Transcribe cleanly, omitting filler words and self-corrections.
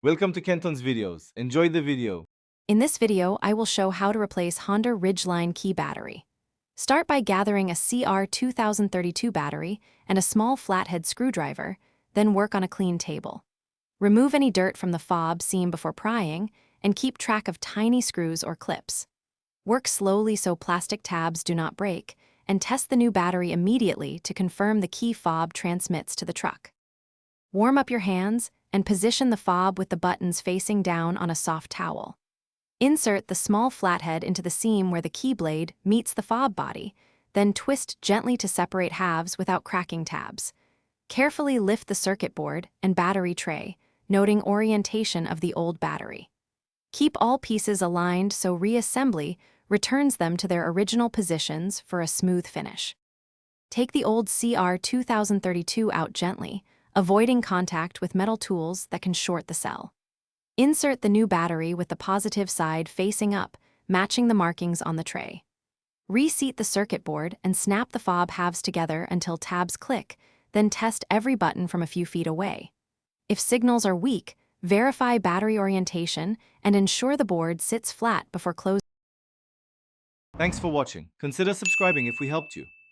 Welcome to Kenton's videos. Enjoy the video. In this video, I will show how to replace Honda Ridgeline key battery. Start by gathering a CR2032 battery and a small flathead screwdriver, then work on a clean table. Remove any dirt from the fob seam before prying, and keep track of tiny screws or clips. Work slowly so plastic tabs do not break, and test the new battery immediately to confirm the key fob transmits to the truck. Warm up your hands and position the fob with the buttons facing down on a soft towel. Insert the small flathead into the seam where the key blade meets the fob body, then twist gently to separate halves without cracking tabs. Carefully lift the circuit board and battery tray, noting orientation of the old battery. Keep all pieces aligned so reassembly returns them to their original positions for a smooth finish. Take the old CR2032 out gently, avoiding contact with metal tools that can short the cell. Insert the new battery with the positive side facing up, matching the markings on the tray. Reseat the circuit board and snap the fob halves together until tabs click, then test every button from a few feet away. If signals are weak, verify battery orientation and ensure the board sits flat before closing. Thanks for watching. Consider subscribing if we helped you.